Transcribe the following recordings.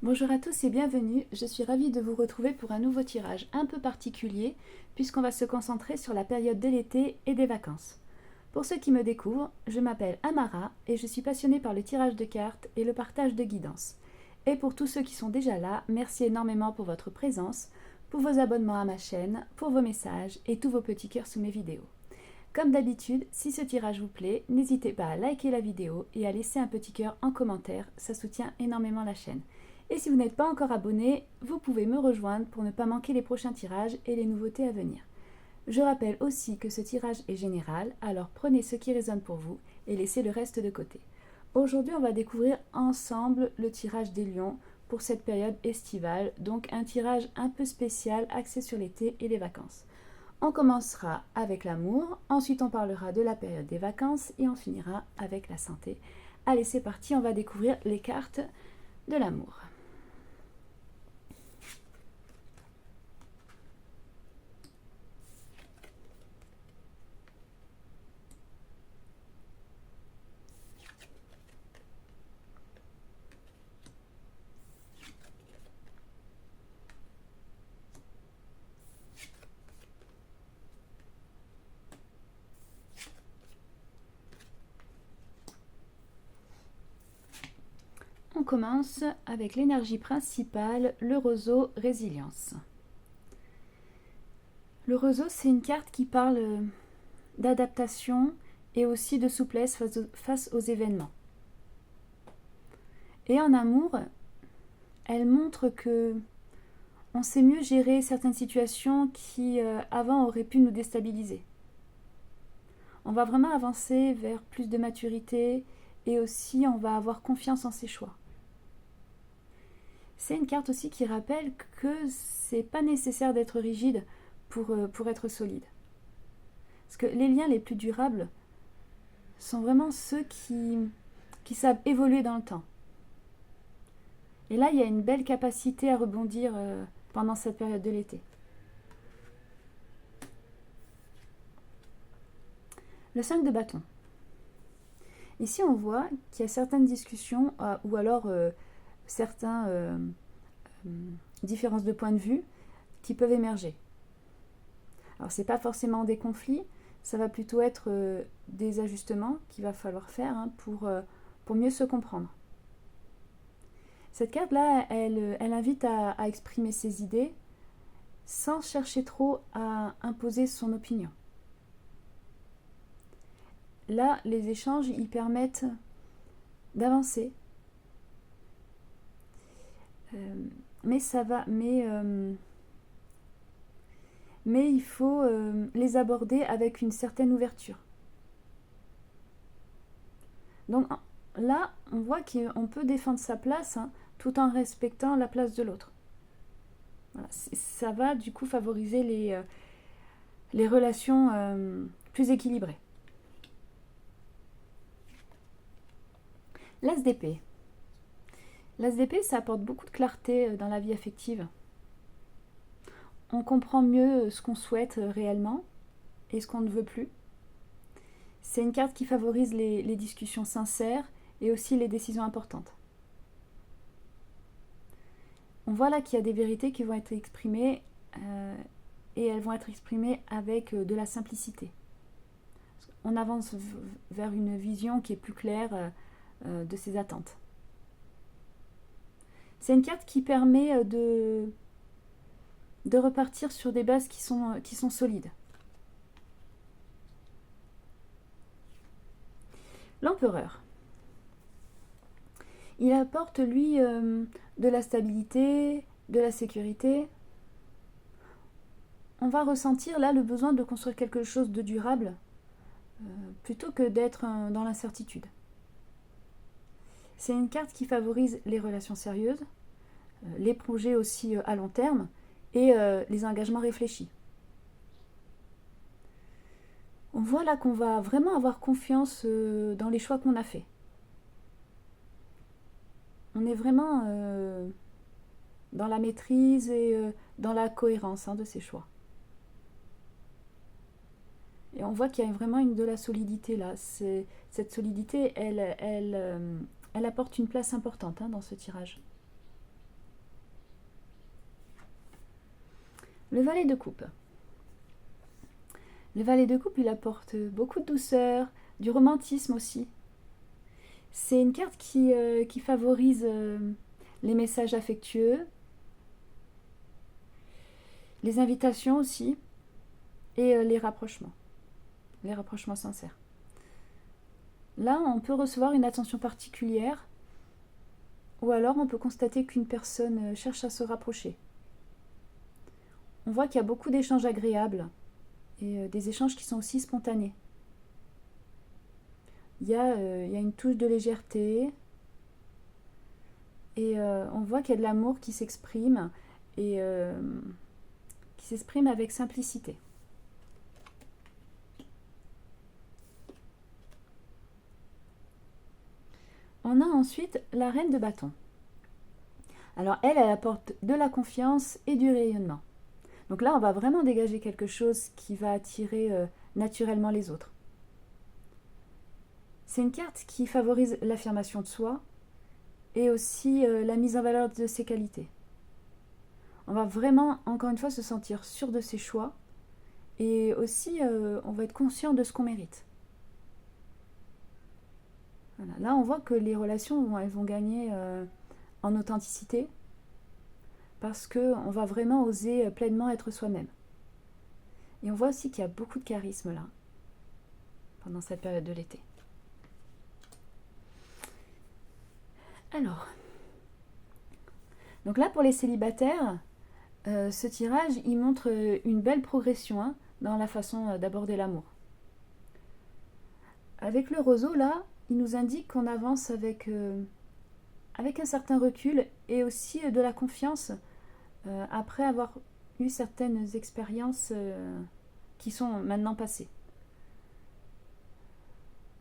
Bonjour à tous et bienvenue, je suis ravie de vous retrouver pour un nouveau tirage un peu particulier puisqu'on va se concentrer sur la période de l'été et des vacances. Pour ceux qui me découvrent, je m'appelle Amara et je suis passionnée par le tirage de cartes et le partage de guidance. Et pour tous ceux qui sont déjà là, merci énormément pour votre présence, pour vos abonnements à ma chaîne, pour vos messages et tous vos petits cœurs sous mes vidéos. Comme d'habitude, si ce tirage vous plaît, n'hésitez pas à liker la vidéo et à laisser un petit cœur en commentaire, ça soutient énormément la chaîne. Et si vous n'êtes pas encore abonné, vous pouvez me rejoindre pour ne pas manquer les prochains tirages et les nouveautés à venir. Je rappelle aussi que ce tirage est général, alors prenez ce qui résonne pour vous et laissez le reste de côté. Aujourd'hui, on va découvrir ensemble le tirage des lions pour cette période estivale, donc un tirage un peu spécial axé sur l'été et les vacances. On commencera avec l'amour, ensuite on parlera de la période des vacances et on finira avec la santé. Allez, c'est parti, on va découvrir les cartes de l'amour. On commence avec l'énergie principale, le roseau résilience. Le roseau, c'est une carte qui parle d'adaptation et aussi de souplesse face aux événements. Et en amour, elle montre que on sait mieux gérer certaines situations qui avant auraient pu nous déstabiliser. On va vraiment avancer vers plus de maturité et aussi on va avoir confiance en ses choix. C'est une carte aussi qui rappelle que c'est pas nécessaire d'être rigide pour être solide. Parce que les liens les plus durables sont vraiment ceux qui savent évoluer dans le temps. Et là, il y a une belle capacité à rebondir pendant cette période de l'été. Le 5 de bâton. Ici, on voit qu'il y a certaines discussions ou alors certaines différences de point de vue qui peuvent émerger. Alors, ce n'est pas forcément des conflits, ça va plutôt être des ajustements qu'il va falloir faire pour mieux se comprendre. Cette carte-là, elle invite à exprimer ses idées sans chercher trop à imposer son opinion. Là, les échanges, ils permettent d'avancer. Mais il faut les aborder avec une certaine ouverture. Donc là, on voit qu'on peut défendre sa place tout en respectant la place de l'autre. Voilà, ça va du coup favoriser les relations plus équilibrées. L'As d'épée. L'As d'épée, ça apporte beaucoup de clarté dans la vie affective. On comprend mieux ce qu'on souhaite réellement et ce qu'on ne veut plus. C'est une carte qui favorise les discussions sincères et aussi les décisions importantes. On voit là qu'il y a des vérités qui vont être exprimées et elles vont être exprimées avec de la simplicité. On avance vers une vision qui est plus claire de ses attentes. C'est une carte qui permet de repartir sur des bases qui sont solides. L'empereur. Il apporte, lui, de la stabilité, de la sécurité. On va ressentir là le besoin de construire quelque chose de durable plutôt que d'être dans l'incertitude. C'est une carte qui favorise les relations sérieuses, les projets aussi à long terme et les engagements réfléchis. On voit là qu'on va vraiment avoir confiance dans les choix qu'on a faits. On est vraiment dans la maîtrise et dans la cohérence de ces choix. Et on voit qu'il y a vraiment de la solidité là. Cette solidité, elle apporte une place importante dans ce tirage. Le valet de coupe. Le valet de coupe, il apporte beaucoup de douceur, du romantisme aussi. C'est une carte qui favorise les messages affectueux, les invitations aussi, et les rapprochements sincères. Là, on peut recevoir une attention particulière, ou alors on peut constater qu'une personne cherche à se rapprocher. On voit qu'il y a beaucoup d'échanges agréables, et des échanges qui sont aussi spontanés. Il y a une touche de légèreté, et on voit qu'il y a de l'amour qui s'exprime, et qui s'exprime avec simplicité. On a ensuite la reine de bâton. Alors elle apporte de la confiance et du rayonnement. Donc là, on va vraiment dégager quelque chose qui va attirer naturellement les autres. C'est une carte qui favorise l'affirmation de soi et aussi la mise en valeur de ses qualités. On va vraiment, encore une fois, se sentir sûr de ses choix et aussi on va être conscient de ce qu'on mérite. Voilà. Là, on voit que les relations elles vont gagner en authenticité parce qu'on va vraiment oser pleinement être soi-même. Et on voit aussi qu'il y a beaucoup de charisme là, pendant cette période de l'été. Alors, donc là pour les célibataires, ce tirage il montre une belle progression dans la façon d'aborder l'amour. Avec le roseau là, il nous indique qu'on avance avec un certain recul et aussi de la confiance après avoir eu certaines expériences qui sont maintenant passées.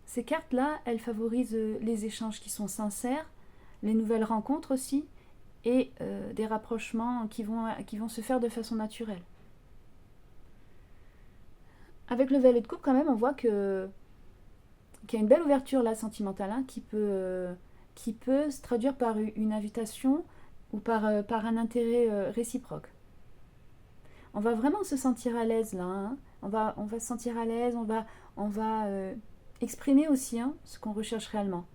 Ces cartes-là, elles favorisent les échanges qui sont sincères, les nouvelles rencontres aussi, et des rapprochements qui vont se faire de façon naturelle. Avec le valet de coupe, quand même, on voit qu'il y a une belle ouverture là, sentimentale, qui peut se traduire par une invitation ou par un intérêt réciproque. On va vraiment se sentir à l'aise là. On va se sentir à l'aise, on va exprimer aussi ce qu'on recherche réellement.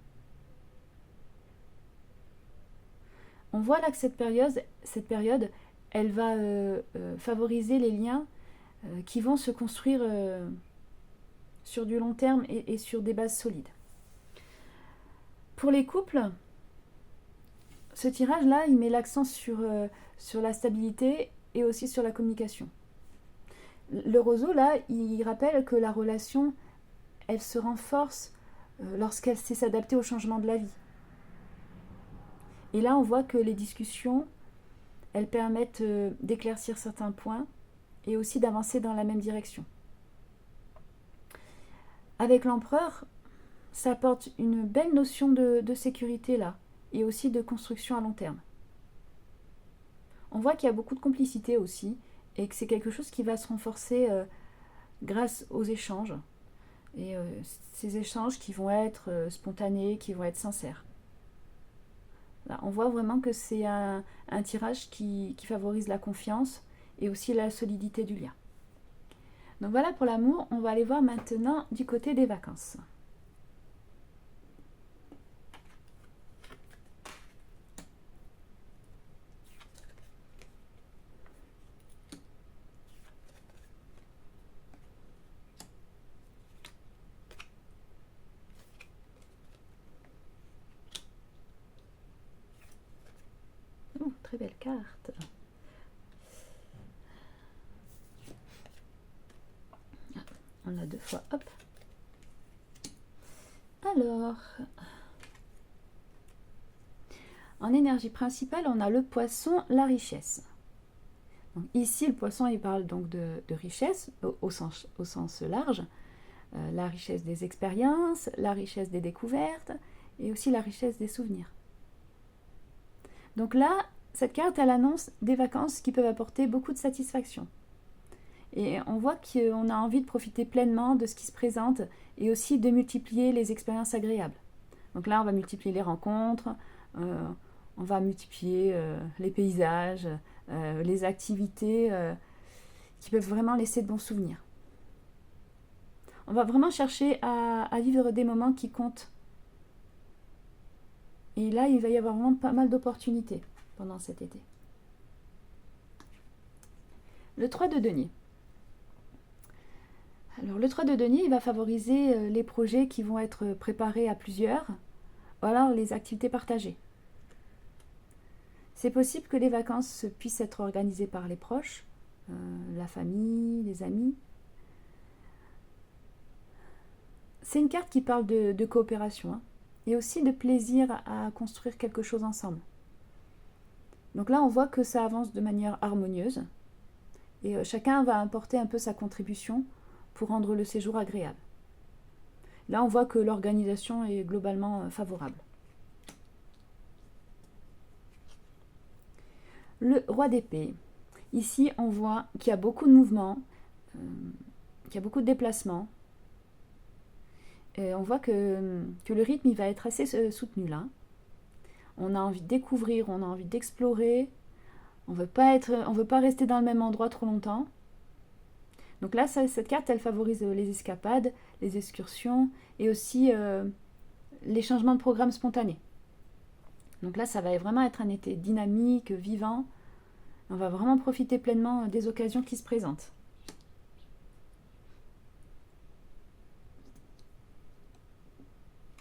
On voit là que cette période elle va favoriser les liens qui vont se construire sur du long terme et sur des bases solides. Pour les couples, ce tirage-là, il met l'accent sur la stabilité et aussi sur la communication. Le roseau, là, il rappelle que la relation, elle se renforce lorsqu'elle sait s'adapter au changement de la vie. Et là, on voit que les discussions, elles permettent d'éclaircir certains points et aussi d'avancer dans la même direction. Avec l'empereur, ça apporte une belle notion de sécurité là, et aussi de construction à long terme. On voit qu'il y a beaucoup de complicité aussi, et que c'est quelque chose qui va se renforcer grâce aux échanges. Et ces échanges qui vont être spontanés, qui vont être sincères. Là, on voit vraiment que c'est un tirage qui favorise la confiance et aussi la solidité du lien. Donc voilà pour l'amour, on va aller voir maintenant du côté des vacances. Très belle carte. On a 2 fois, hop. Alors, en énergie principale, on a le poisson, la richesse. Donc ici, le poisson, il parle donc de richesse au sens large. La richesse des expériences, la richesse des découvertes et aussi la richesse des souvenirs. Donc là, cette carte, elle annonce des vacances qui peuvent apporter beaucoup de satisfaction. Et on voit qu'on a envie de profiter pleinement de ce qui se présente et aussi de multiplier les expériences agréables. Donc là, on va multiplier les rencontres, on va multiplier les paysages, les activités qui peuvent vraiment laisser de bons souvenirs. On va vraiment chercher à vivre des moments qui comptent. Et là, il va y avoir vraiment pas mal d'opportunités pendant cet été. Le 3 de denier. Alors, le 3 de denier, il va favoriser les projets qui vont être préparés à plusieurs, ou alors les activités partagées. C'est possible que les vacances puissent être organisées par les proches, la famille, les amis. C'est une carte qui parle de coopération, et aussi de plaisir à construire quelque chose ensemble. Donc là, on voit que ça avance de manière harmonieuse, et chacun va apporter un peu sa contribution pour rendre le séjour agréable. Là, on voit que l'organisation est globalement favorable. Le roi d'épée. Ici, on voit qu'il y a beaucoup de mouvements, qu'il y a beaucoup de déplacements. Et on voit que le rythme il va être assez soutenu là. On a envie de découvrir, on a envie d'explorer. On veut pas rester dans le même endroit trop longtemps. Donc là, cette carte, elle favorise les escapades, les excursions et aussi les changements de programme spontanés. Donc là, ça va vraiment être un été dynamique, vivant. On va vraiment profiter pleinement des occasions qui se présentent.